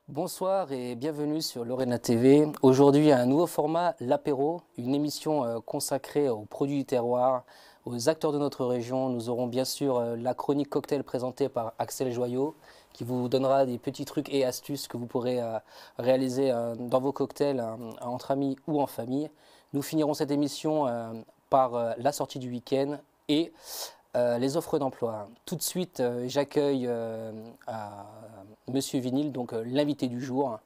Bonsoir et bienvenue sur Lorena TV. Aujourd'hui, un nouveau format, l'apéro, une émission consacrée aux produits du terroir, aux acteurs de notre région. Nous aurons bien sûr la chronique cocktail présentée par Axel Joyot, qui vous donnera des petits trucs et astuces que vous pourrez réaliser dans vos cocktails entre amis ou en famille. Nous finirons cette émission par la sortie du week-end et les offres d'emploi. Tout de suite, j'accueille Monsieur Vinyl, donc l'invité du jour.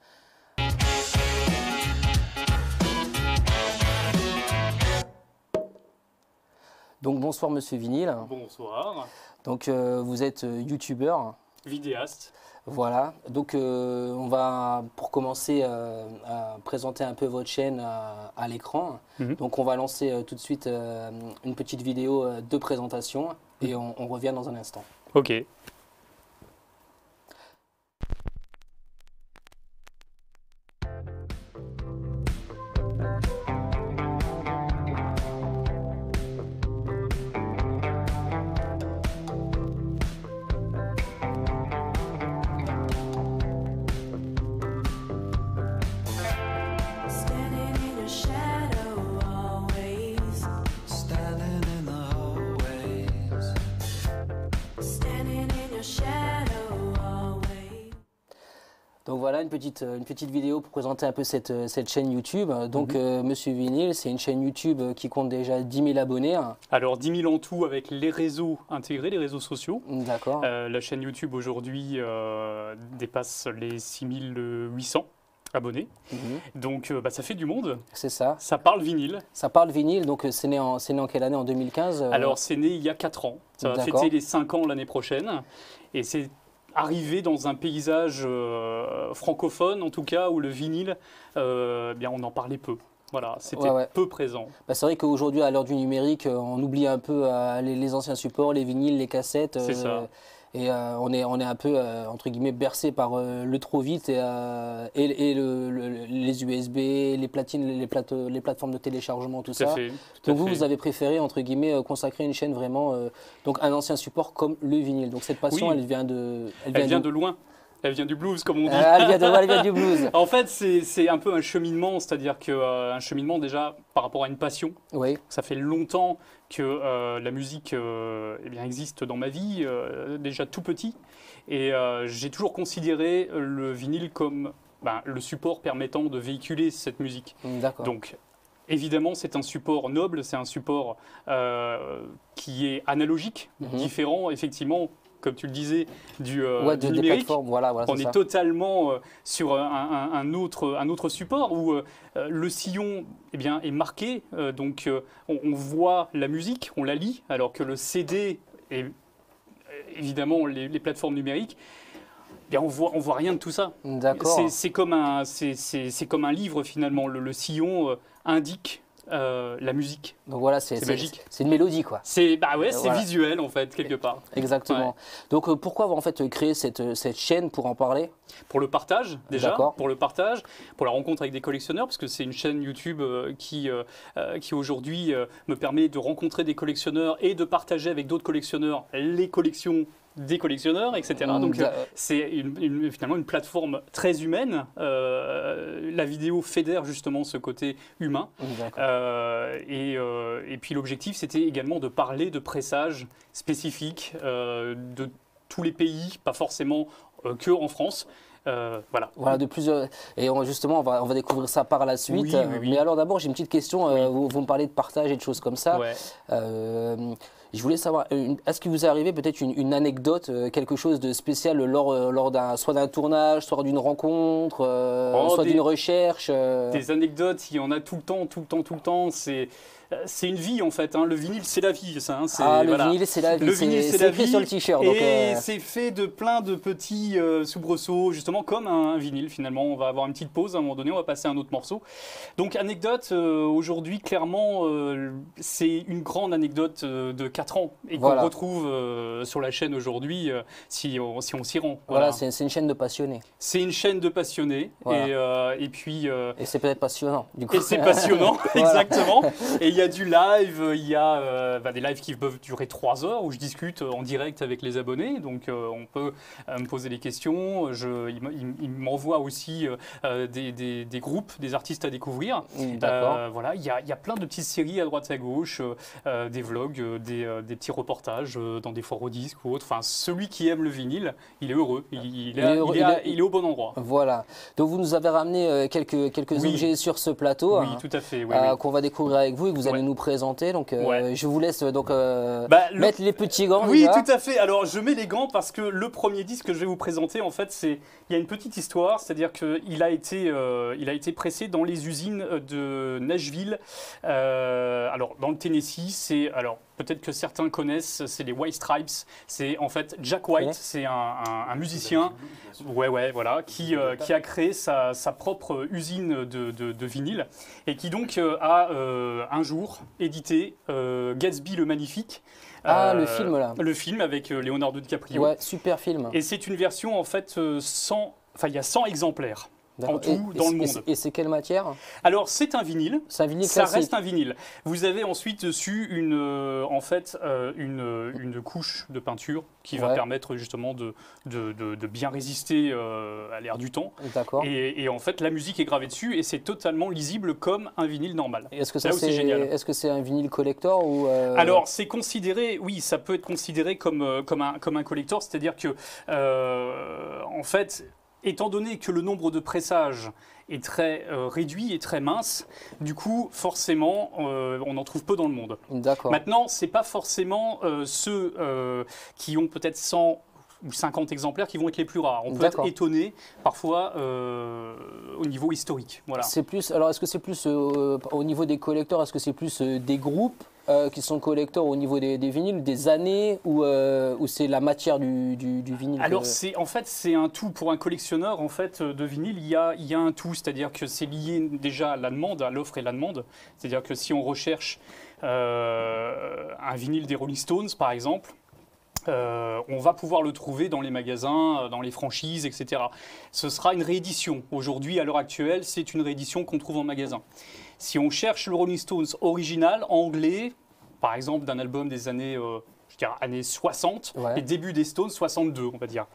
Donc bonsoir Monsieur Vinyl. Bonsoir. Donc vous êtes youtubeur. Vidéaste. Voilà. Donc on va pour commencer à présenter un peu votre chaîne à l'écran. Donc on va lancer tout de suite une petite vidéo de présentation et on revient dans un instant. Ok. Donc voilà une petite vidéo pour présenter un peu cette chaîne YouTube. Donc Monsieur Vinyl, c'est une chaîne YouTube qui compte déjà 10 000 abonnés. Alors 10 000 en tout avec les réseaux intégrés, les réseaux sociaux. D'accord. La chaîne YouTube aujourd'hui dépasse les 6 800 abonnés. Donc ça fait du monde. C'est ça. Ça parle vinyle. Ça parle vinyle, donc c'est né en quelle année? En 2015 Alors c'est né il y a 4 ans. Ça va fêter les 5 ans l'année prochaine. Et c'est arrivé dans un paysage francophone, en tout cas, où le vinyle, bien, on en parlait peu. Voilà, c'était peu présent. Bah, c'est vrai qu'aujourd'hui, à l'heure du numérique, on oublie un peu les anciens supports, les vinyles, les cassettes. C'est ça. Et on est un peu, entre guillemets, bercé par le trop vite et les USB, les platines, les plateformes de téléchargement, tout ça. Donc vous avez préféré, entre guillemets, consacrer une chaîne vraiment, donc un ancien support comme le vinyle. Donc cette passion, elle vient de... Elle vient de loin. Elle vient du blues, comme on dit. Elle vient du blues. En fait, c'est un peu un cheminement, c'est-à-dire qu'un cheminement déjà par rapport à une passion. Oui. Ça fait longtemps que la musique eh bien, existe dans ma vie, déjà tout petit. Et j'ai toujours considéré le vinyle comme le support permettant de véhiculer cette musique. D'accord. Donc, évidemment, c'est un support noble, c'est un support qui est analogique, différent, effectivement, comme tu le disais, du numérique. Voilà, on est totalement sur un autre support où le sillon est marqué, donc on voit la musique, on la lit, alors que le CD et évidemment les plateformes numériques, on voit rien de tout ça. C'est comme un livre finalement. Le sillon indique la musique. Donc voilà, c'est magique. C'est une mélodie, quoi. C'est visuel en fait quelque part. Exactement. Donc pourquoi avoir en fait créé cette chaîne pour en parler? Pour le partage déjà, pour la rencontre avec des collectionneurs, parce que c'est une chaîne YouTube qui aujourd'hui me permet de rencontrer des collectionneurs et de partager avec d'autres collectionneurs les collections des collectionneurs, etc. Donc c'est finalement une plateforme très humaine. La vidéo fédère justement ce côté humain. Et puis l'objectif, c'était également de parler de pressages spécifiques de tous les pays, pas forcément que en France. Voilà, de plusieurs. Et justement, on va découvrir ça par la suite. Oui. Mais alors d'abord, j'ai une petite question. Vous me parlez de partage et de choses comme ça. Je voulais savoir, est-ce qu'il vous est arrivé peut-être une anecdote, quelque chose de spécial lors soit d'un tournage, soit d'une rencontre, soit d'une recherche Des anecdotes, il y en a tout le temps. C'est une vie en fait. Le vinyle, c'est la vie. Ça, le vinyle, c'est la vie. Le vinyle, c'est la vie. Écrit sur le t-shirt. Et c'est fait de plein de petits soubresauts, justement comme un vinyle finalement. On va avoir une petite pause à un moment donné, on va passer à un autre morceau. Donc anecdote, aujourd'hui, clairement, c'est une grande anecdote de 4 ans et qu'on retrouve sur la chaîne aujourd'hui si on s'y rend. Voilà, c'est une chaîne de passionnés. C'est une chaîne de passionnés et puis... et c'est peut-être passionnant, du coup. Et c'est passionnant, exactement. Et il y a du live, il y a des lives qui peuvent durer 3 heures où je discute en direct avec les abonnés. Donc on peut me poser des questions. Il m'envoie aussi des groupes, des artistes à découvrir. Voilà, il y a plein de petites séries à droite à gauche, des vlogs, des petits reportages dans des foires au disque ou autre. Enfin, celui qui aime le vinyle, il est heureux. Il est au bon endroit. Voilà. Donc vous nous avez ramené quelques objets sur ce plateau. Oui, tout à fait. Qu'on va découvrir avec vous et que vous allez nous présenter. Donc je vous laisse mettre les petits gants. Oui, tout à fait. Alors je mets les gants parce que le premier disque que je vais vous présenter, en fait, il y a une petite histoire, c'est-à-dire qu'il a été pressé dans les usines de Nashville. Alors dans le Tennessee, peut-être que certains connaissent, c'est les White Stripes. C'est en fait Jack White, c'est un musicien, voilà, qui a créé sa propre usine de vinyle et qui donc a un jour édité Gatsby le Magnifique. Le film là. Le film avec Leonardo DiCaprio. Ouais, super film. Et c'est une version en fait il y a 100 exemplaires. En tout, dans le monde. Et c'est quelle matière? Alors, c'est un vinyle. C'est un vinyle classique. Ça reste un vinyle. Vous avez ensuite dessus une couche de peinture qui va permettre justement de bien résister à l'air du temps. D'accord. Et en fait, la musique est gravée dessus et c'est totalement lisible comme un vinyle normal. Est-ce que c'est génial? Est-ce que c'est un vinyle collector ou Alors, c'est considéré, oui, ça peut être considéré comme un collector, c'est-à-dire que, en fait, étant donné que le nombre de pressages est très réduit et très mince, du coup, forcément, on en trouve peu dans le monde. D'accord. Maintenant, ce n'est pas forcément ceux qui ont peut-être 100 ou 50 exemplaires qui vont être les plus rares. On peut être étonné parfois au niveau historique. Voilà. Alors, est-ce que c'est plus au niveau des collecteurs, est-ce que c'est plus des groupes qui sont collecteurs au niveau des vinyles, des années, ou c'est la matière du vinyle? Alors, en fait, c'est un tout. Pour un collectionneur en fait, de vinyle, il y a un tout. C'est-à-dire que c'est lié déjà à la demande, à l'offre et la demande. C'est-à-dire que si on recherche un vinyle des Rolling Stones, par exemple, on va pouvoir le trouver dans les magasins, dans les franchises, etc. Ce sera une réédition. Aujourd'hui, à l'heure actuelle, c'est une réédition qu'on trouve en magasin. Si on cherche le Rolling Stones original, anglais, par exemple d'un album des années, années 60, et début des Stones, 62, on va dire.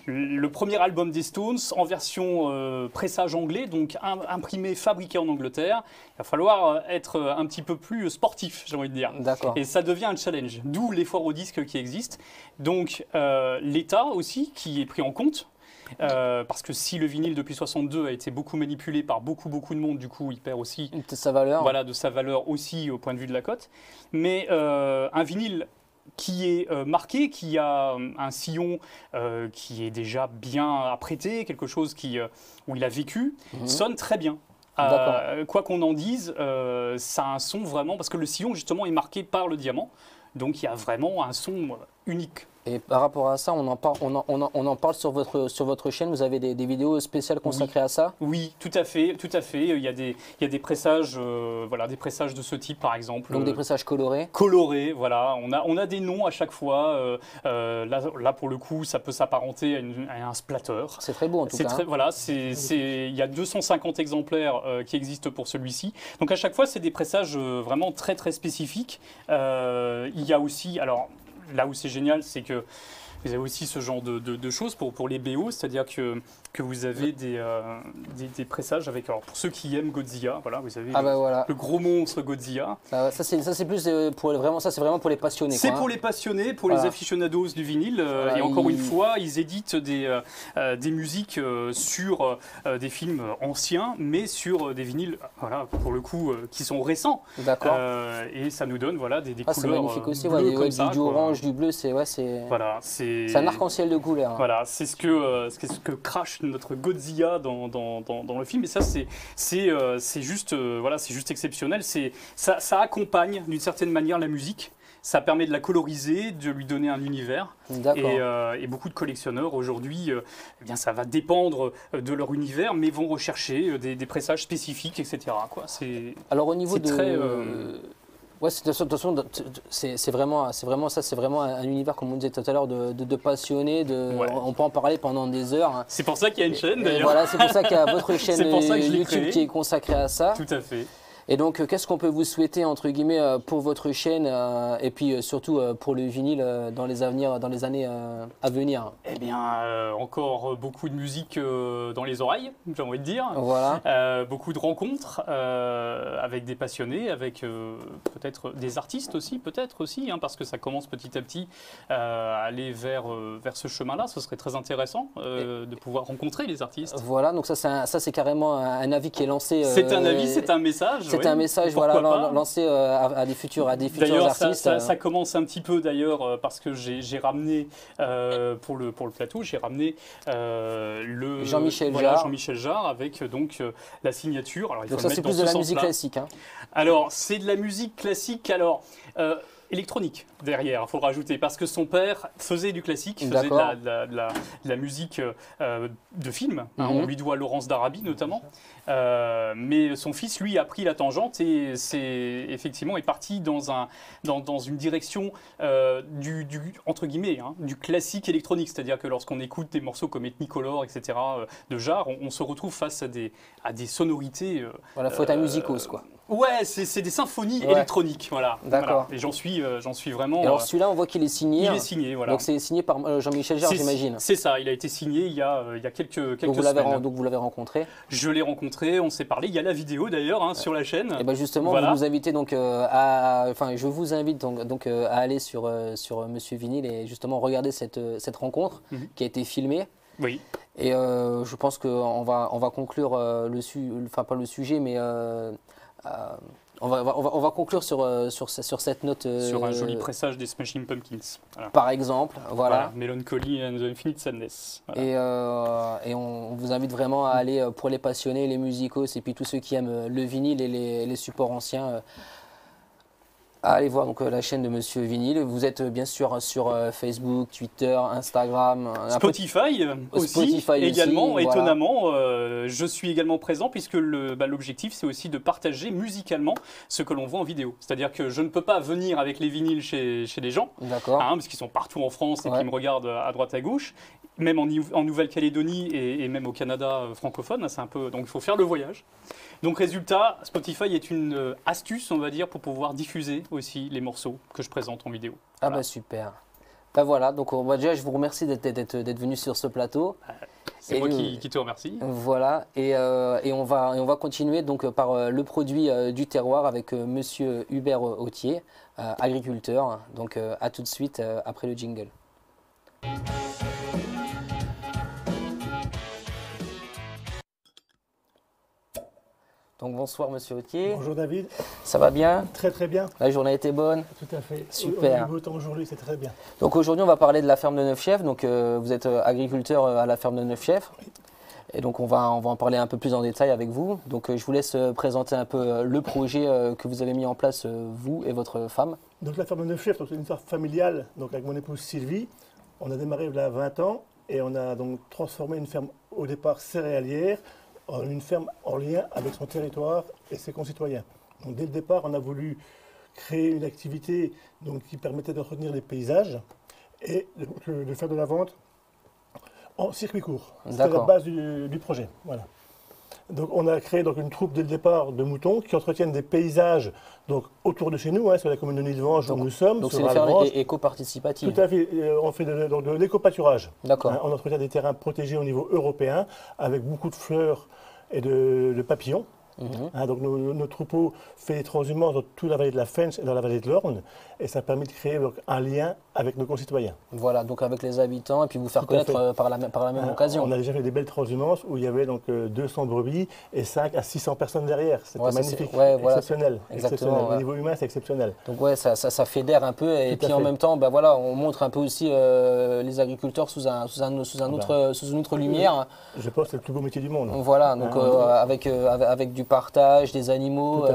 Le premier album des Stones, en version pressage anglais, donc imprimé, fabriqué en Angleterre, il va falloir être un petit peu plus sportif, j'ai envie de dire. Et ça devient un challenge, d'où les foires au disque qui existent. Donc l'État aussi, qui est pris en compte. Parce que si le vinyle depuis 62 a été beaucoup manipulé par beaucoup de monde, du coup il perd aussi de sa valeur. Voilà, de sa valeur aussi au point de vue de la cote. Mais un vinyle qui est marqué, qui a un sillon qui est déjà bien apprêté, quelque chose où il a vécu, sonne très bien. Quoi qu'on en dise, ça a un son vraiment, parce que le sillon justement est marqué par le diamant, donc il y a vraiment un son unique. Et par rapport à ça, on en parle sur votre chaîne. Vous avez des vidéos spéciales consacrées à ça? Oui, tout à fait. Il y a des pressages, des pressages de ce type, par exemple. Donc des pressages colorés. Colorés, voilà. On a des noms à chaque fois. Là, pour le coup, ça peut s'apparenter à un splatter. C'est très beau en tout cas. Il y a 250 exemplaires qui existent pour celui-ci. Donc à chaque fois, c'est des pressages vraiment très très spécifiques. Il y a aussi, alors. Là où c'est génial, c'est que vous avez aussi ce genre de choses pour les BO, c'est-à-dire que vous avez des pressages avec, alors pour ceux qui aiment Godzilla, voilà, vous avez le gros monstre Godzilla. Ça c'est plus pour c'est vraiment pour les passionnés. C'est pour les passionnés, pour les aficionados du vinyle. Et encore une fois, ils éditent des musiques sur des films anciens, mais sur des vinyles, voilà, pour le coup, qui sont récents. D'accord. Et ça nous donne des couleurs. C'est magnifique aussi, du orange, du bleu, c'est un arc-en-ciel de couleurs. Voilà, c'est ce que crache notre Godzilla dans le film. Et ça, c'est juste exceptionnel. Ça accompagne d'une certaine manière la musique. Ça permet de la coloriser, de lui donner un univers. Et beaucoup de collectionneurs aujourd'hui, ça va dépendre de leur univers, mais vont rechercher des pressages spécifiques, etc. Alors au niveau de... Ouais, de toute façon, c'est vraiment un univers, comme on disait tout à l'heure, de passionnés. On peut en parler pendant des heures. Hein. C'est pour ça qu'il y a une chaîne d'ailleurs. Voilà, c'est pour ça qu'il y a votre chaîne YouTube qui est consacrée à ça. Tout à fait. Et donc, qu'est-ce qu'on peut vous souhaiter, entre guillemets, pour votre chaîne et puis surtout pour le vinyle dans les années à venir? Eh bien, encore beaucoup de musique dans les oreilles, j'ai envie de dire. Voilà. Beaucoup de rencontres avec des passionnés, avec peut-être des artistes aussi, hein, parce que ça commence petit à petit à aller vers ce chemin-là. Ce serait très intéressant de pouvoir rencontrer les artistes. Voilà, donc ça c'est carrément un avis qui est lancé. C'est un avis, c'est un message. C'est un message, voilà, lancé à des futurs artistes. D'ailleurs, ça commence un petit peu d'ailleurs parce que j'ai ramené pour le plateau, j'ai ramené le Jean-Michel Jarre avec donc la signature. Alors, donc ça c'est plus de la musique classique. Hein. Alors c'est de la musique classique. Alors électronique derrière, il faut le rajouter, parce que son père faisait du classique, faisait de la musique de film. Hein, on lui doit Laurence d'Arabie notamment. Mais son fils, lui, a pris la tangente et effectivement est parti dans une direction entre guillemets, hein, du classique électronique. C'est-à-dire que lorsqu'on écoute des morceaux comme Ethnicolor, etc., de Jarre, on se retrouve face à des sonorités. Voilà, faut être un musicos, quoi. Ouais, c'est des symphonies électroniques, voilà. D'accord. Voilà. Et j'en suis vraiment. Et alors celui-là, on voit qu'il est signé. Il est signé, voilà. Donc c'est signé par Jean-Michel Jarre, j'imagine. C'est ça, il a été signé il y a quelques donc semaines. Donc vous l'avez rencontré. Je l'ai rencontré, on s'est parlé. Il y a la vidéo d'ailleurs hein, sur la chaîne. Et ben justement, voilà. vous nous invitez donc je vous invite donc à aller sur Monsieur Vinyle et justement regarder cette rencontre qui a été filmée. Oui. Et je pense qu'on va conclure pas le sujet, mais on va conclure sur cette note. Sur un joli pressage des Smashing Pumpkins. Voilà. Par exemple, voilà. Melancholy and the Infinite Sadness. Voilà. Et on vous invite vraiment à aller, pour les passionnés, les musicos et puis tous ceux qui aiment le vinyle et les supports anciens, à aller voir donc, la chaîne de Monsieur Vinyle. Vous êtes bien sûr sur Facebook, Twitter, Instagram, Spotify aussi, également, étonnamment. Voilà. Je suis également présent puisque l'objectif c'est aussi de partager musicalement ce que l'on voit en vidéo. C'est-à-dire que je ne peux pas venir avec les vinyles chez les gens, hein, parce qu'ils sont partout en France et qu'ils me regardent à droite à gauche. Même en Nouvelle-Calédonie et même au Canada francophone, c'est un peu, donc il faut faire le voyage. Donc résultat, Spotify est une astuce, on va dire, pour pouvoir diffuser aussi les morceaux que je présente en vidéo. Ah voilà. Bah super. Bah voilà, donc déjà je vous remercie d'être venu sur ce plateau. C'est moi qui te remercie. Voilà, et on va continuer donc par le produit du terroir avec Monsieur Hubert Autier, agriculteur. Donc à tout de suite après le jingle. Donc bonsoir Monsieur Autier. Bonjour David. Ça va bien? Très très bien. La journée était bonne? Tout à fait. Super. On a eu beau temps aujourd'hui, c'est très bien. Donc aujourd'hui on va parler de la ferme de Neufchèvre. Donc vous êtes agriculteur à la ferme de Neufchèvre. Oui. Et donc on va en parler un peu plus en détail avec vous. Donc je vous laisse présenter un peu le projet que vous avez mis en place vous et votre femme. Donc la ferme de Neufchèvre, c'est une histoire familiale. Donc avec mon épouse Sylvie, on a démarré il y a 20 ans et on a donc transformé une ferme au départ céréalière en une ferme en lien avec son territoire et ses concitoyens. Donc dès le départ, on a voulu créer une activité donc, qui permettait d'entretenir les paysages et de faire de la vente en circuit court. C'était la base du projet. Voilà. Donc on a créé donc, une troupe dès le départ de moutons qui entretiennent des paysages donc, autour de chez nous, hein, sur la commune de Nilvange où nous sommes. Donc c'est une ferme éco-participative. Tout à fait. On fait de l'éco-pâturage. D'accord. Hein, on entretient des terrains protégés au niveau européen avec beaucoup de fleurs et de papillons. Hein, donc nos troupeaux fait des transhumances dans toute la vallée de la Fensch et dans la vallée de l'Orne et ça permet de créer donc, un lien avec nos concitoyens. Voilà, donc avec les habitants et puis vous faire connaître par la même occasion. On a déjà fait des belles transhumances où il y avait donc 200 brebis et 5 à 600 personnes derrière. C'était magnifique, exceptionnel. Exactement. Au niveau humain, c'est exceptionnel. Donc ouais, ça fédère un peu et puis en même temps, voilà, on montre un peu aussi les agriculteurs sous une autre lumière. Je pense que c'est le plus beau métier du monde. Voilà, donc avec du partage, des animaux,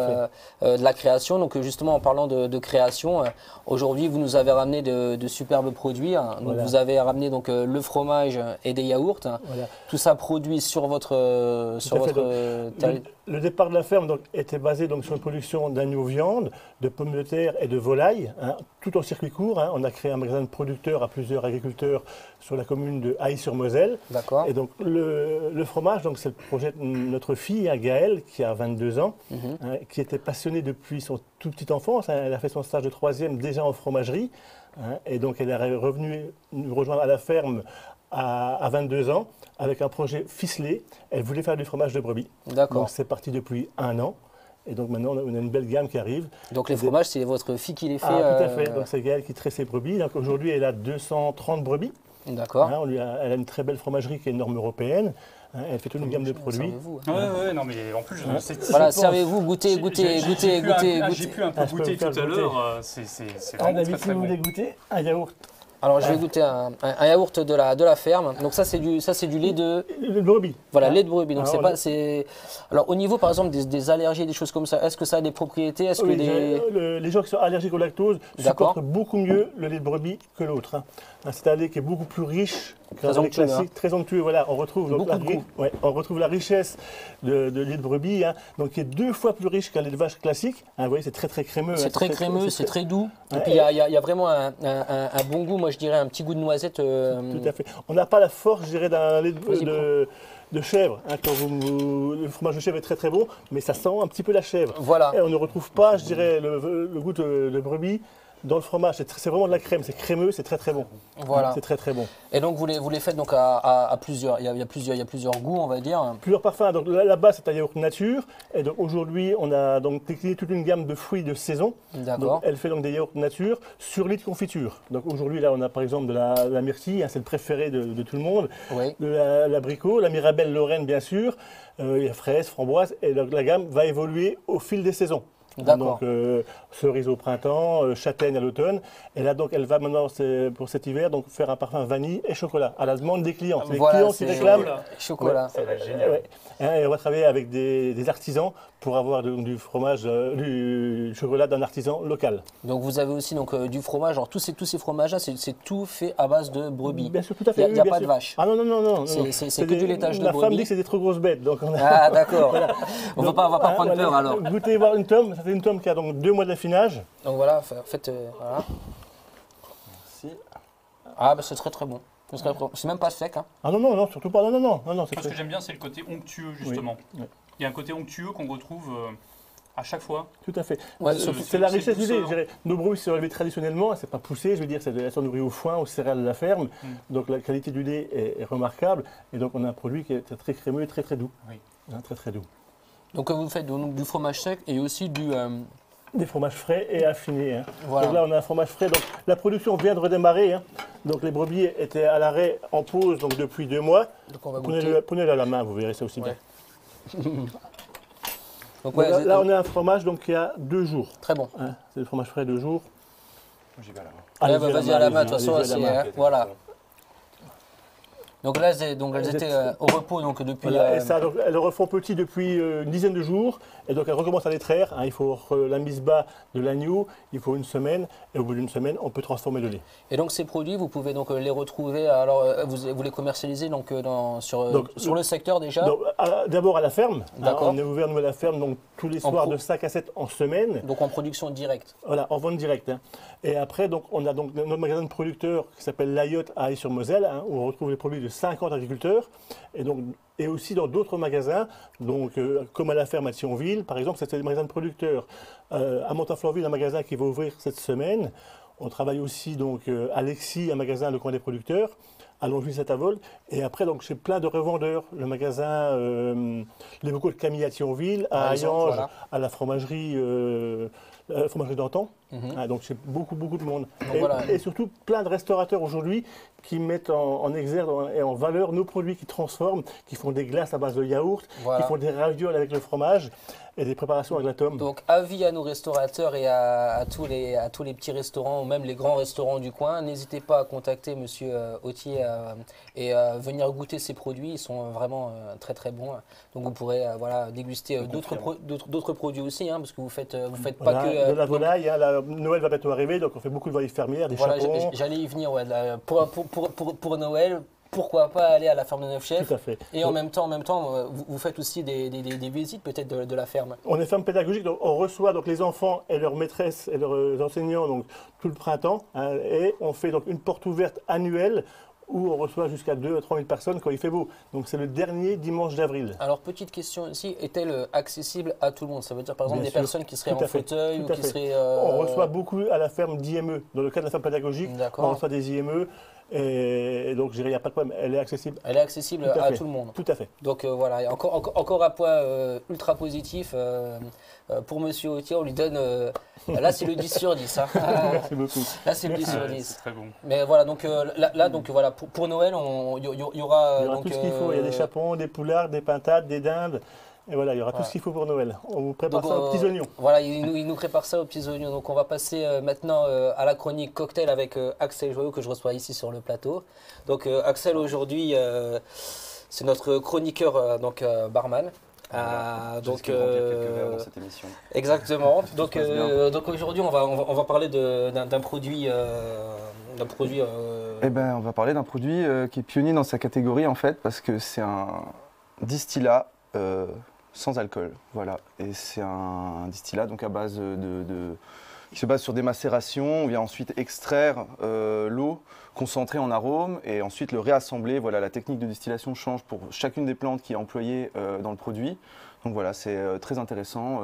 de la création. Donc justement, en parlant de création, aujourd'hui, vous nous avez ramené de superbes produits. Hein. Donc, vous avez ramené donc, le fromage et des yaourts. Voilà. Tout ça produit sur votre Le départ de la ferme donc, était basé donc, sur une production d'agneaux viande, de pommes de terre et de volailles, hein, tout en circuit court. Hein. On a créé un magasin de producteurs à plusieurs agriculteurs sur la commune de Haye-sur-Moselle. D'accord. Et donc le fromage, donc, c'est le projet de notre fille, hein, Gaëlle, qui a 22 ans, hein, qui était passionnée depuis son toute petite enfance. Hein. Elle a fait son stage de 3e déjà en fromagerie. Hein, et donc elle est revenue nous rejoindre à la ferme à 22 ans avec un projet ficelé. Elle voulait faire du fromage de brebis. D'accord. Donc c'est parti depuis 1 an. Et donc maintenant on a une belle gamme qui arrive. Donc les fromages, c'est votre fille qui les fait. Ah, tout à fait. Donc c'est Gaëlle qui traite ses brebis. Donc aujourd'hui elle a 230 brebis. D'accord. Hein, elle a une très belle fromagerie qui est une norme européenne. Hein, elle fait toute une gamme de produits. Servez-vous, Ouais, hein. ouais, non, mais en plus, Voilà, servez-vous, goûtez. J'ai pu un peu Ah, je peux goûter me faire tout à goûter. l'heure. C'est Ah, vraiment David, très si très vous bon. voulez goûter un yaourt. Alors je vais goûter un yaourt de la ferme. Donc ça c'est du lait de Le brebis. voilà Hein. lait de brebis. Donc Alors, alors au niveau par exemple des allergies, des choses comme ça, est-ce que ça a des propriétés? Est-ce que Oui, les gens qui sont allergiques au lactose D'accord. supportent beaucoup mieux le lait de brebis que l'autre. Hein. C'est un lait qui est beaucoup plus riche qu'un lait onctueux, classique, très onctueux. Voilà, on retrouve, donc, Beaucoup de goût. on retrouve la richesse de lait de brebis, hein, donc qui est 2 fois plus riche qu'un lait de vache classique. Hein, vous voyez, c'est très très crémeux. c'est hein, très crémeux, c'est très doux. Et Ouais. puis il y a vraiment un bon goût, moi je dirais un petit goût de noisette. Tout à fait. On n'a pas la force, je dirais, d'un lait Vas-y, de chèvre. Hein, le fromage de chèvre est très très bon, mais ça sent un petit peu la chèvre. Voilà. Et on ne retrouve pas, je dirais, le goût de brebis dans le fromage. C'est vraiment de la crème, c'est crémeux, c'est très très bon. Voilà. C'est très très bon. Et donc vous les faites donc à plusieurs. Il y a plusieurs goûts, on va dire. Plusieurs parfums. Donc là-bas, c'est un yaourt nature. Et donc aujourd'hui, on a donc décliné toute une gamme de fruits de saison. D'accord. Donc, elle fait donc des yaourts nature sur lit de confiture. Donc aujourd'hui, là, on a par exemple de la myrtille, hein, c'est le préféré de tout le monde. Oui. De l'abricot, la mirabelle Lorraine, bien sûr. Il y a fraises, framboises. Et donc la gamme va évoluer au fil des saisons. D'accord. Donc cerise au printemps, châtaigne à l'automne. Et là donc elle va maintenant pour cet hiver donc faire un parfum vanille et chocolat à la demande des clients. C'est les Voilà, clients qui c'est réclament. chocolat. Ça va être génial. Ouais. Et on va travailler avec des artisans pour avoir du fromage, du chocolat d'un artisan local. Donc vous avez aussi donc du fromage. Alors tous ces fromages-là, c'est tout fait à base de brebis. Bien sûr, tout à fait. Il n'y a oui, bien pas de sûr. vache. Ah non, non, non, non. C'est que du laitage de Ma femme brebis. dit que c'est des trop grosses bêtes. Donc on a... Ah d'accord. On va pas prendre voilà. peur alors. Goûtez voir une tome. Ça fait une tome qui a donc 2 mois d'affinage. Donc voilà, faites voilà. Merci. Ah bah c'est très très bon. C'est même pas sec. Hein. Ah non, non, non, surtout pas. Non, non, non, non, non, c'est Moi, ce très... que j'aime bien, c'est le côté onctueux, justement. Oui. Il y a un côté onctueux qu'on retrouve à chaque fois. Tout à fait. Ouais, C'est la c'est richesse du lait. douceur. Je dirais. Nos brebis sont élevés traditionnellement, c'est pas poussé, je veux dire, elles sont nourries au foin, aux céréales de la ferme. Donc la qualité du lait est remarquable. Et donc on a un produit qui est très crémeux et très très doux. Oui. Hein, très très doux. Donc vous faites donc, du fromage sec et aussi du Des fromages frais et affinés. Hein. Voilà. Donc là, on a un fromage frais. Donc la production vient de redémarrer. Hein. Donc les brebis étaient à l'arrêt en pause donc, depuis 2 mois. donc on va goûter. Prenez-le à la main, vous verrez ça aussi Ouais. bien. Donc Donc, ouais, là, on a un fromage donc, qui a 2 jours. très bon. Hein. C'est le fromage frais 2 jours. J'y vais là. Ouais, bah, vas-y à la main, de allez-y, toute façon, allez-y à la c'est main. voilà. Donc là, elles étaient au repos donc depuis. Voilà, et ça, donc, elles refont petit depuis une dizaine de jours, et donc elles recommencent à les traire. Hein, il faut la mise bas de l'agneau, il faut 1 semaine, et au bout d'1 semaine, on peut transformer le lait. Et donc ces produits, vous pouvez donc les retrouver. Alors vous les commercialisez donc sur le secteur déjà. Donc, d'abord à la ferme. Hein, D'accord. on est ouvert nous à la ferme donc tous les soirs de 5 à 7 en semaine. Donc en production directe. Voilà, en vente directe. Hein. Et après, donc, on a donc notre magasin de producteurs qui s'appelle L'Ayotte à Haye-sur-Moselle, hein, où on retrouve les produits de 50 agriculteurs. Et aussi dans d'autres magasins, donc, comme à la ferme à Thionville, par exemple, c'est des magasins de producteurs. À Montauflorville, un magasin qui va ouvrir cette semaine. On travaille aussi donc, à Lexy, un magasin Le Coin des producteurs, à Longeville-Saint-Avold. Et après, donc, chez plein de revendeurs, le magasin Les Bocaux de Camille à Thionville, à Par exemple, Hayange, voilà. à la fromagerie d'Antan. Ah, donc c'est beaucoup de monde. voilà. Et surtout plein de restaurateurs aujourd'hui qui mettent en exergue et en valeur nos produits qui transforment, qui font des glaces à base de yaourt, Voilà. qui font des ravioles avec le fromage et des préparations avec la tome. Donc avis à nos restaurateurs et à tous les petits restaurants ou même les grands restaurants du coin, n'hésitez pas à contacter Monsieur Autier et venir goûter ces produits. Ils sont vraiment très très bons. Donc vous pourrez voilà déguster d'autres produits aussi, hein, parce que vous faites Voilà, pas que de la volaille, hein, Noël va bientôt arriver, donc on fait beaucoup de volailles fermières, des voilà, chapons. j'allais y venir ouais, pour Noël. pourquoi pas aller à la ferme de Neufchef. Tout à fait. Et en même temps, vous faites aussi des visites peut-être de la ferme. On est ferme pédagogique, donc on reçoit donc les enfants et leurs maîtresses et leurs enseignants donc, tout le printemps, hein, et on fait donc une porte ouverte annuelle où on reçoit jusqu'à 2 à 3 000 personnes quand il fait beau. Donc c'est le dernier dimanche d'avril. Alors petite question aussi, est-elle accessible à tout le monde? Ça veut dire par exemple Bien des sûr. personnes qui seraient Tout en à fait. fauteuil Tout ou à qui fait. seraient… On reçoit beaucoup à la ferme d'IME, dans le cadre de la ferme pédagogique. On D'accord. reçoit des IME et donc je dirais, il n'y a pas de problème, elle est accessible. Elle est accessible Tout à à fait. tout le monde. Tout à fait. Donc voilà, et encore un point ultra positif pour Monsieur Autier, on lui donne… là c'est le 10 sur 10. Hein. Merci beaucoup. Là c'est le 10 sur Ouais, 10. c'est très bon. Mais voilà, donc là donc voilà, pour Noël, il y aura… Il y aura donc, tout ce qu'il faut. Il y a des chapons, des poulards, des pintades, des dindes. Et voilà, il y aura tout ce qu'il faut pour Noël. On vous prépare donc, ça aux petits oignons. Voilà, il nous prépare ça aux petits oignons. Donc on va passer maintenant à la chronique cocktail avec Axel Joyaux que je reçois ici sur le plateau. Donc Axel aujourd'hui, c'est notre chroniqueur barman. Donc quelques verres dans cette émission. Exactement. Ça Donc, se passe bien. donc aujourd'hui, on va parler d'un produit. Eh ben, on va parler d'un produit qui est pionnier dans sa catégorie en fait, parce que c'est un distillat sans alcool. Voilà. Et c'est un distillat donc à base qui se base sur des macérations. On vient ensuite extraire l'eau concentrée en arômes et ensuite le réassembler. Voilà, la technique de distillation change pour chacune des plantes qui est employée dans le produit. Donc voilà, c'est très intéressant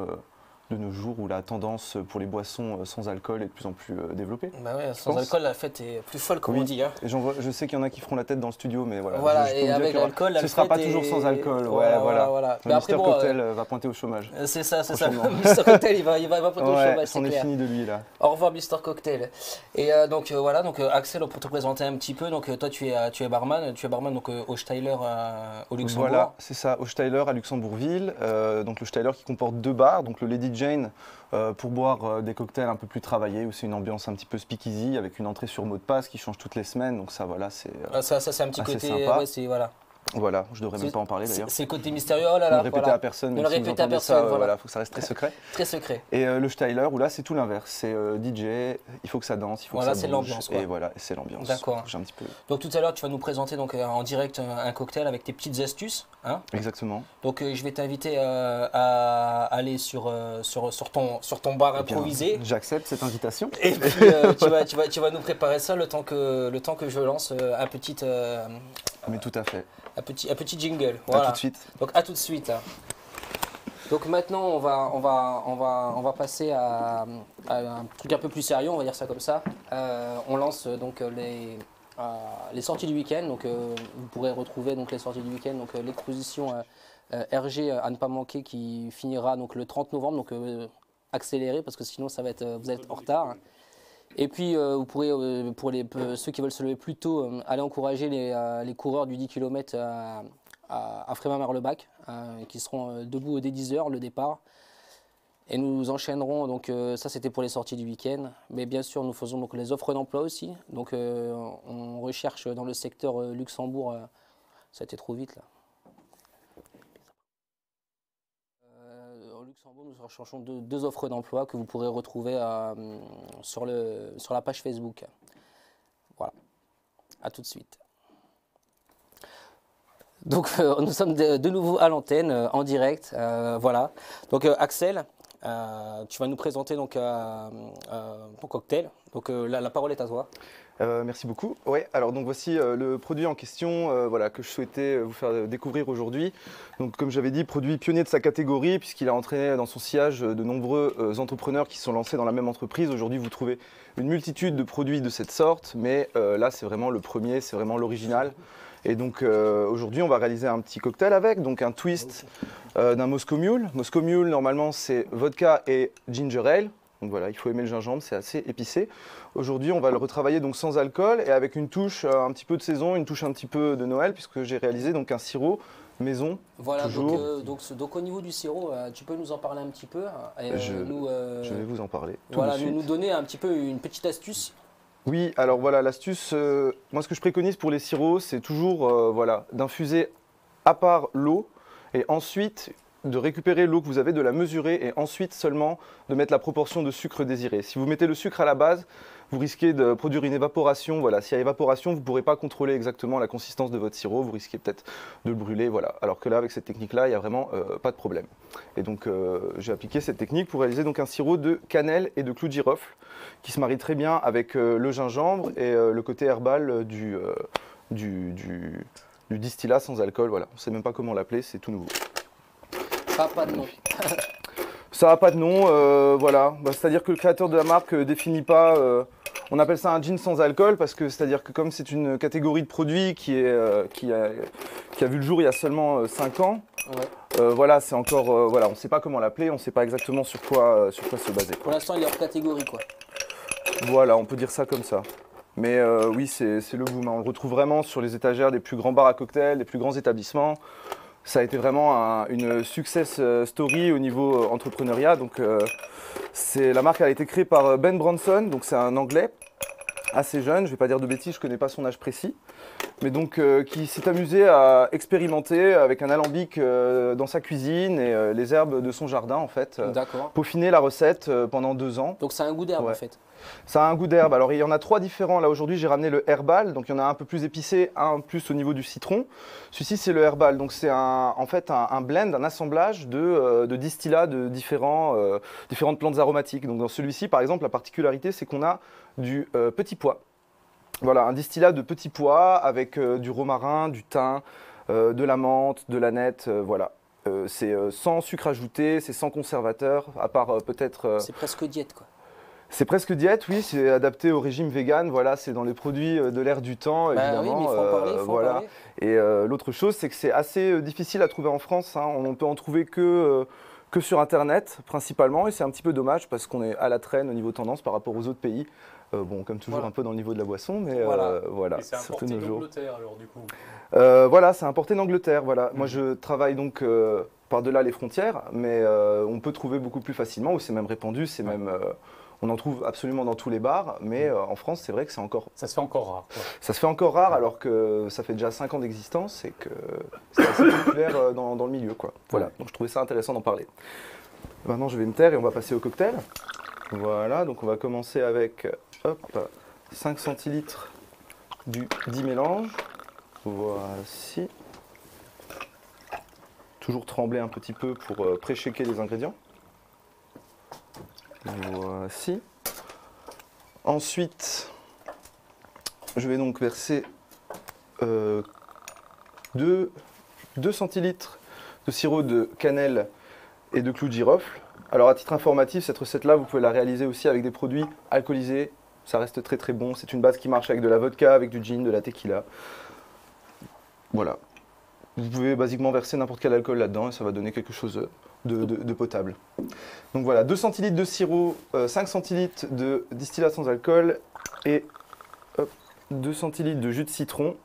de nos jours où la tendance pour les boissons sans alcool est de plus en plus développée. Bah ouais, sans alcool, la fête est plus folle, comme on dit. Hein. Et je sais qu'il y en a qui feront la tête dans le studio, mais voilà. Voilà, je peux et vous dire avec l'alcool, ce ne sera pas toujours sans alcool. Voilà. Le Mister Cocktail va pointer au chômage. C'est ça. Prochainement. Mister Cocktail, il va pointer au chômage, c'est c'en est clair. fini de lui là. Au revoir Mister Cocktail. Et donc voilà, donc Axel, pour te présenter un petit peu, donc toi tu es barman, donc au Steiler au Luxembourg. Voilà, c'est ça, au Steiler à Luxembourgville. Donc le Steiler qui comporte 2 bars, donc le Lady Jane pour boire des cocktails un peu plus travaillés, où c'est une ambiance un petit peu speakeasy avec une entrée sur mot de passe qui change toutes les semaines. Donc ça, voilà, c'est ça c'est un petit assez côté, sympa. ouais, c'est voilà. Voilà, je devrais même pas en parler d'ailleurs. C'est le côté mystérieux, oh là là. Ne le répétez à personne, Ne même le si vous répétez à entendez personne, ça, voilà. voilà, faut que ça reste très secret. Très secret. Et le Steiler, où là c'est tout l'inverse, c'est DJ, il faut que ça danse, il faut Voilà, que ça c'est bouge, l'ambiance, quoi. et voilà, c'est l'ambiance. D'accord. J'ai un petit peu. Donc tout à l'heure, tu vas nous présenter donc en direct un cocktail avec tes petites astuces, hein. Exactement. Donc je vais t'inviter à aller sur ton bar Eh bien, improvisé. J'accepte cette invitation. Et puis tu vas nous préparer ça le temps que je lance Mais tout à fait. un petit jingle. À Voilà. tout de suite. Donc à tout de suite. Hein. Donc maintenant on va passer à un truc un peu plus sérieux, on va dire ça comme ça. On lance donc les sorties du week-end. Donc vous pourrez retrouver donc les sorties du week-end, donc l'exposition RG à ne pas manquer qui finira donc le 30 novembre. Donc accéléré parce que sinon ça va être vous allez être en retard. Et puis vous pourrez, pour ceux qui veulent se lever plus tôt, aller encourager les coureurs du 10 km à Frémin-Marlebac, qui seront debout dès 10h, le départ. Et nous enchaînerons, donc ça c'était pour les sorties du week-end, mais bien sûr nous faisons donc les offres d'emploi aussi. Donc on recherche dans le secteur Luxembourg, ça a été trop vite là. Au Luxembourg, nous recherchons deux offres d'emploi que vous pourrez retrouver sur la page Facebook. Voilà, à tout de suite. Donc nous sommes de nouveau à l'antenne, en direct, voilà. Donc Axel, tu vas nous présenter donc, ton cocktail. Donc la parole est à toi. Merci beaucoup. Ouais, alors donc voici le produit en question voilà, que je souhaitais vous faire découvrir aujourd'hui. Donc comme j'avais dit, produit pionnier de sa catégorie puisqu'il a entraîné dans son sillage de nombreux entrepreneurs qui se sont lancés dans la même entreprise. Aujourd'hui vous trouvez une multitude de produits de cette sorte, mais là c'est vraiment le premier, c'est vraiment l'original. Et donc aujourd'hui on va réaliser un petit cocktail avec, donc un twist d'un Moscow Mule. Moscow Mule normalement c'est vodka et ginger ale. Donc voilà, il faut aimer le gingembre, c'est assez épicé. Aujourd'hui, on va le retravailler donc sans alcool et avec une touche un petit peu de saison, une touche un petit peu de Noël, puisque j'ai réalisé donc un sirop maison. Voilà, toujours. donc au niveau du sirop, tu peux nous en parler un petit peu et, Je vais vous en parler. Voilà, tout de suite. nous donner un petit peu une petite astuce. Oui, alors voilà, l'astuce, moi ce que je préconise pour les sirops, c'est toujours voilà, d'infuser à part l'eau et ensuite de récupérer l'eau que vous avez, de la mesurer et ensuite seulement de mettre la proportion de sucre désirée. Si vous mettez le sucre à la base, vous risquez de produire une évaporation. Voilà. S'il y a évaporation, vous ne pourrez pas contrôler exactement la consistance de votre sirop, vous risquez peut-être de le brûler. Voilà. Alors que là, avec cette technique-là, il n'y a vraiment pas de problème. Et donc, j'ai appliqué cette technique pour réaliser donc un sirop de cannelle et de clou de girofle qui se marie très bien avec le gingembre et le côté herbal du distillat sans alcool. Voilà. On ne sait même pas comment l'appeler, c'est tout nouveau. Ah, pas de nom. Ça n'a pas de nom, voilà. C'est-à-dire que le créateur de la marque ne définit pas. On appelle ça un gin sans alcool parce que c'est-à-dire que comme c'est une catégorie de produits qui a vu le jour il y a seulement 5 ans, voilà, c'est encore, voilà, on ne sait pas comment l'appeler, on ne sait pas exactement sur quoi se baser. Pour l'instant, il est hors catégorie, quoi. Voilà, on peut dire ça comme ça. Mais oui, c'est le boom, hein. On le retrouve vraiment sur les étagères des plus grands bars à cocktails, des plus grands établissements. Ça a été vraiment une success story au niveau entrepreneuriat. Donc, la marque a été créée par Ben Bronson, donc c'est un Anglais assez jeune, je ne vais pas dire de bêtises, je ne connais pas son âge précis, mais donc qui s'est amusé à expérimenter avec un alambic dans sa cuisine et les herbes de son jardin en fait, peaufiner la recette pendant 2 ans. Donc ça a un goût d'herbe en fait. Ça a un goût d'herbe. Alors il y en a 3 différents. Là aujourd'hui j'ai ramené le herbal, donc il y en a un peu plus épicé, un plus au niveau du citron. Celui-ci c'est le herbal, donc c'est en fait un blend, un assemblage de distillats de différentes plantes aromatiques. Donc dans celui-ci par exemple la particularité c'est qu'on a du petit pois. Voilà, un distillat de petit pois avec du romarin, du thym, de la menthe, de l'aneth, voilà. C'est sans sucre ajouté, c'est sans conservateur, à part peut-être... C'est presque diète quoi. C'est presque diète, oui, c'est adapté au régime vegan, voilà, c'est dans les produits de l'ère du temps, évidemment. Oui, mais il faut en parler, voilà. Et l'autre chose, c'est que c'est assez difficile à trouver en France, hein. On ne peut en trouver que sur Internet, principalement, et c'est un petit peu dommage parce qu'on est à la traîne au niveau tendance par rapport aux autres pays. Bon, comme toujours, un peu dans le niveau de la boisson, mais voilà. Et c'est importé d'Angleterre, alors, du coup voilà, c'est importé d'Angleterre, voilà. Moi, je travaille donc par-delà les frontières, mais on peut trouver beaucoup plus facilement, ou c'est même répandu, c'est même... on en trouve absolument dans tous les bars, mais en France, c'est vrai que c'est encore... Ça se fait encore rare. Quoi. Ça se fait encore rare, alors que ça fait déjà 5 ans d'existence et que c'est assez populaire dans le milieu, quoi. Voilà, donc je trouvais ça intéressant d'en parler. Maintenant, je vais me taire et on va passer au cocktail. Voilà, donc on va commencer avec 5 centilitres du 10 mélange. Voici. Toujours trembler un petit peu pour pré-shaker les ingrédients. Voici. Ensuite, je vais donc verser 2 centilitres de sirop de cannelle et de clou de girofle. Alors à titre informatif, cette recette-là, vous pouvez la réaliser aussi avec des produits alcoolisés. Ça reste très très bon. C'est une base qui marche avec de la vodka, avec du gin, de la tequila. Voilà. Vous pouvez basiquement verser n'importe quel alcool là-dedans et ça va donner quelque chose de potable. Donc voilà, 2 centilitres de sirop, 5 centilitres de distillat sans alcool et 2 centilitres de jus de citron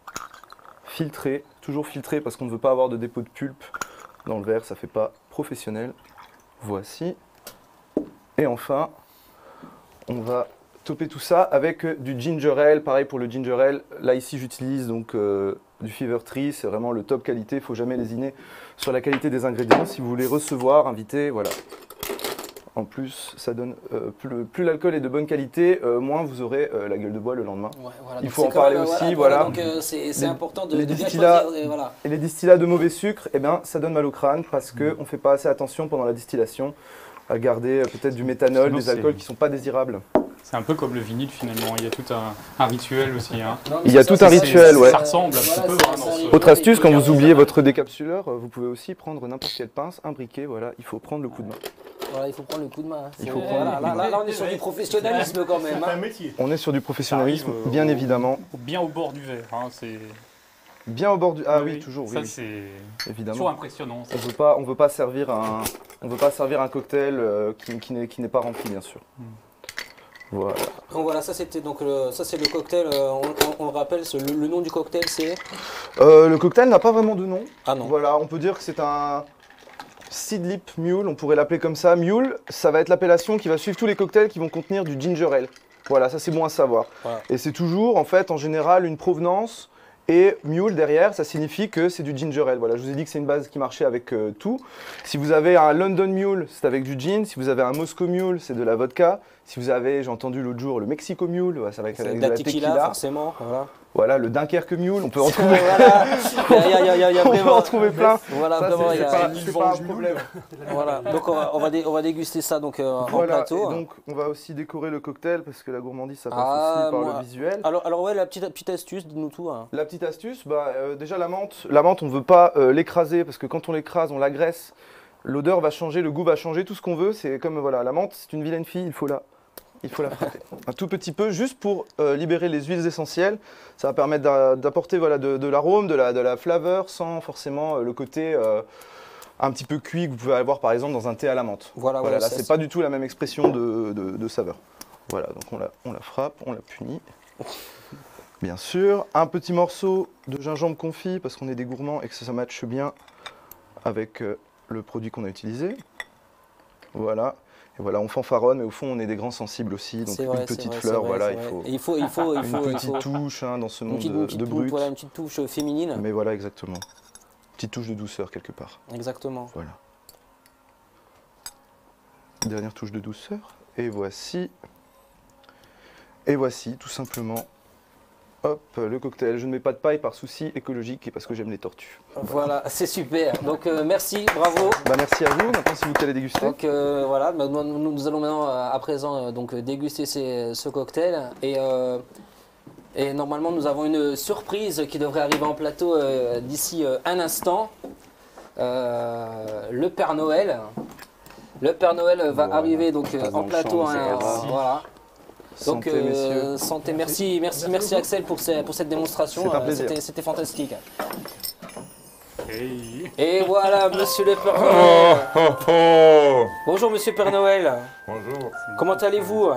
filtré, toujours filtré parce qu'on ne veut pas avoir de dépôt de pulpe dans le verre, ça ne fait pas professionnel. Voici. Et enfin, on va topper tout ça avec du ginger ale. Pareil pour le ginger ale, là ici j'utilise donc du Fever Tree, c'est vraiment le top qualité, il ne faut jamais lésiner sur la qualité des ingrédients. Si vous voulez recevoir, inviter, voilà. En plus, ça donne plus l'alcool est de bonne qualité, moins vous aurez la gueule de bois le lendemain. Ouais, voilà. Il faut en parler aussi, voilà. Donc c'est important de bien choisir. Voilà. Et les distillats de mauvais sucre, eh ben, ça donne mal au crâne parce qu'on ne fait pas assez attention pendant la distillation à garder peut-être du méthanol, des alcools qui ne sont pas désirables. C'est un peu comme le vinyle finalement, il y a tout un rituel aussi. Hein. Non, il y a tout un rituel, ouais. Ça ressemble un petit peu. Autre astuce, quand vous oubliez votre décapsuleur, vous pouvez aussi prendre n'importe quelle pince, un briquet, voilà, il faut prendre le coup de main. Voilà, il faut prendre le coup de main. Il faut prendre là, on est sur du professionnalisme quand même. C'est un métier. On est sur du professionnalisme, bien évidemment. Bien au bord du verre, hein, c'est... Bien au bord du... Ah oui, toujours, ça, oui. c'est évidemment. toujours impressionnant. Ça. On veut pas servir un cocktail qui n'est pas rempli, bien sûr. Voilà. Donc voilà, ça c'était donc ça c'est le cocktail. On le rappelle, le nom du cocktail c'est. Le cocktail n'a pas vraiment de nom. Ah non. Voilà, on peut dire que c'est un Seedlip Mule, on pourrait l'appeler comme ça. Mule, ça va être l'appellation qui va suivre tous les cocktails qui vont contenir du ginger ale. Voilà, ça c'est bon à savoir. Voilà. Et c'est toujours en fait en général une provenance Et mule derrière, ça signifie que c'est du ginger ale. Voilà, je vous ai dit que c'est une base qui marchait avec tout. Si vous avez un London Mule, c'est avec du gin. Si vous avez un Moscow Mule, c'est de la vodka. Si vous avez, j'ai entendu l'autre jour, le Mexico Mule, ça va avec de la tequila. Forcément. Voilà, le Dunkerque Mule, on peut en trouver. On peut en trouver plein. Voilà, ça, vraiment, c'est pas un problème. Voilà, donc on va déguster ça donc, en plateau. Et donc on va aussi décorer le cocktail parce que la gourmandise, ça passe aussi par le visuel. Alors ouais, la petite astuce, dis-nous tout. Hein. La petite astuce, déjà la menthe, on ne veut pas l'écraser parce que quand on l'écrase, on l'agresse. L'odeur va changer, le goût va changer, tout ce qu'on veut. C'est comme, voilà, la menthe, c'est une vilaine fille, il faut la frotter. Un tout petit peu, juste pour libérer les huiles essentielles. Ça va permettre d'apporter voilà, de l'arôme, de la flaveur, sans forcément le côté un petit peu cuit que vous pouvez avoir par exemple dans un thé à la menthe. Voilà, là, c'est pas du tout la même expression de saveur. Voilà, donc on la frappe, on la punit. Bien sûr, un petit morceau de gingembre confit parce qu'on est des gourmands et que ça matche bien avec le produit qu'on a utilisé. Voilà. Et voilà, on fanfaronne, mais au fond, on est des grands sensibles aussi. Donc une petite fleur, voilà, il faut une petite touche dans ce monde de brut. Voilà, une petite touche féminine. Mais voilà, exactement. Une petite touche de douceur quelque part. Exactement. Voilà. Dernière touche de douceur. Et voici, tout simplement. Hop, le cocktail. Je ne mets pas de paille par souci écologique et parce que j'aime les tortues. Voilà, c'est super. Donc merci, bravo. Merci à vous. Maintenant, si vous allez déguster. Donc voilà, nous allons maintenant à présent donc déguster ce cocktail et normalement nous avons une surprise qui devrait arriver en plateau d'ici un instant. Le Père Noël. Le Père Noël va arriver donc en plateau. Voilà. Donc, santé, messieurs. Santé, merci Axel pour cette démonstration. C'était fantastique. Hey. Et voilà, monsieur le Père Noël. Bonjour, monsieur Père Noël. Bonjour. Comment allez-vous?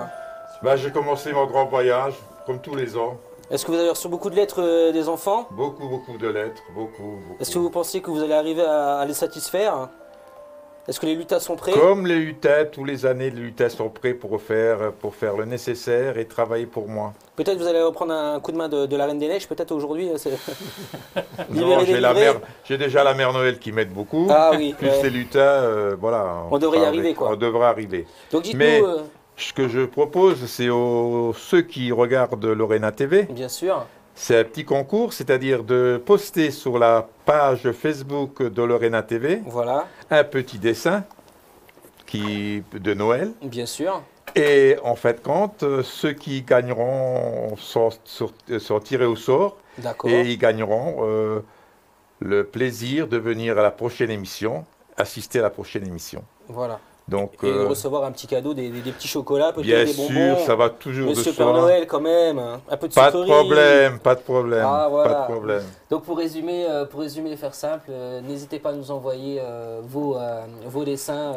J'ai commencé mon grand voyage, comme tous les ans. Est-ce que vous avez reçu beaucoup de lettres des enfants? Beaucoup de lettres, beaucoup. Est-ce que vous pensez que vous allez arriver à les satisfaire? Est-ce que les lutins sont prêts? Comme les lutins, tous les années, les lutins sont prêts pour faire le nécessaire et travailler pour moi. Peut-être vous allez reprendre un coup de main de la Reine des Neiges, peut-être aujourd'hui. Non, j'ai déjà la Mère Noël qui m'aide beaucoup. Ah oui. Plus les lutins, voilà. On devrait y arriver, quoi. On devrait arriver. Donc dites-nous. Mais ce que je propose, c'est ceux qui regardent Lorena TV. Bien sûr. C'est un petit concours, c'est-à-dire de poster sur la page Facebook de Lorena TV un petit dessin de Noël. Bien sûr. Et en fait, ceux qui gagneront sont tirés au sort et ils gagneront le plaisir de venir à la prochaine émission, assister à la prochaine émission. Voilà. Donc, et recevoir un petit cadeau, des petits chocolats, peut-être bien des bonbons. Bien sûr, ça va toujours Monsieur de soi. Père Noël quand même, un peu de pas sucrerie. Pas de problème. Ah, voilà. Pas de problème. Donc pour résumer et faire simple, n'hésitez pas à nous envoyer vos dessins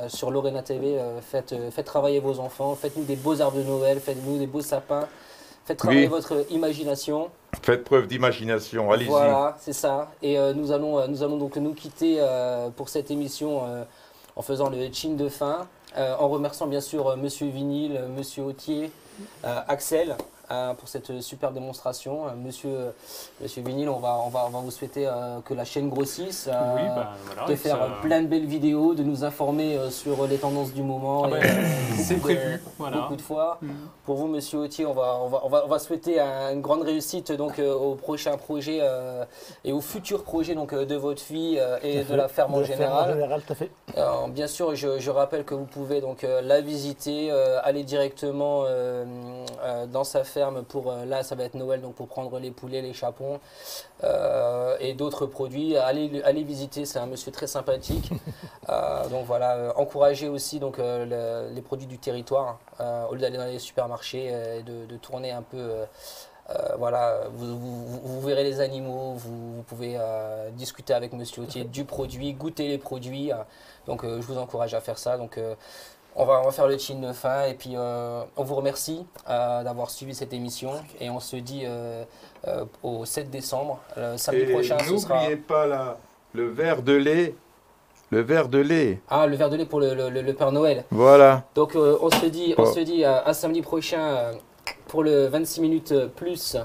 sur Lorena TV. Faites travailler vos enfants, faites-nous des beaux arbres de Noël, faites-nous des beaux sapins. Faites travailler votre imagination. Faites preuve d'imagination, allez-y. Voilà, c'est ça. Et nous allons donc nous quitter pour cette émission en faisant le chin de fin, en remerciant bien sûr Monsieur Vinyl, Monsieur Autier, Axel pour cette super démonstration. Monsieur Vinyl, on va vous souhaiter que la chaîne grossisse, de faire plein de belles vidéos, de nous informer sur les tendances du moment. C'est prévu, beaucoup de fois. Pour vous, Monsieur Autier, on va souhaiter une grande réussite donc, au prochain projet et au futur projet donc, de votre fille et de la ferme en général. Tout à fait. Bien sûr, je rappelle que vous pouvez donc la visiter, aller directement dans sa ferme pour là ça va être Noël donc pour prendre les poulets, les chapons et d'autres produits. Allez visiter, c'est un monsieur très sympathique. Donc voilà, encouragez aussi donc les produits du territoire au lieu d'aller dans les supermarchés et de tourner un peu. Voilà, vous verrez les animaux, vous pouvez discuter avec Monsieur Autier du produit, goûter les produits. Donc je vous encourage à faire ça. Donc on va faire le chin de fin et puis on vous remercie d'avoir suivi cette émission et on se dit au 7 décembre, samedi prochain. N'oubliez pas le verre de lait. Le verre de lait. Ah, le verre de lait pour le Père Noël. Voilà. Donc on se dit à samedi prochain pour le 26 minutes plus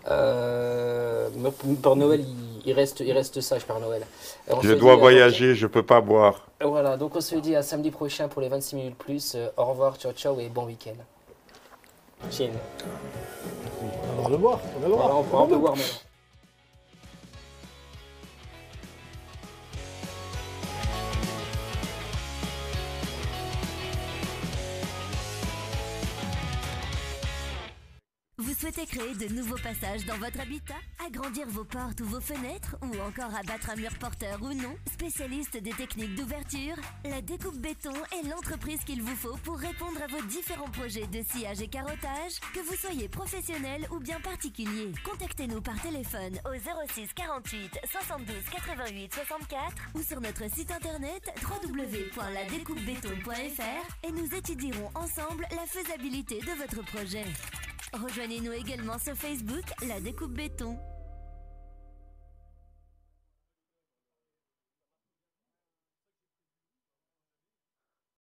Père Noël, il reste sage, Père Noël. Je dois voyager, je ne peux pas boire. Voilà, donc on se dit à samedi prochain pour les 26 minutes plus. Au revoir, ciao ciao et bon week-end. Chin. On va le voir. Voilà, on pourra un peu voir maintenant. Vous souhaitez créer de nouveaux passages dans votre habitat, agrandir vos portes ou vos fenêtres, ou encore abattre un mur porteur ou non? Spécialiste des techniques d'ouverture, la Découpe Béton est l'entreprise qu'il vous faut pour répondre à vos différents projets de sciage et carottage, que vous soyez professionnel ou bien particulier. Contactez-nous par téléphone au 06 48 72 88 64 ou sur notre site internet www.ladécoupebéton.fr et nous étudierons ensemble la faisabilité de votre projet. Rejoignez-nous également sur Facebook, La Découpe Béton.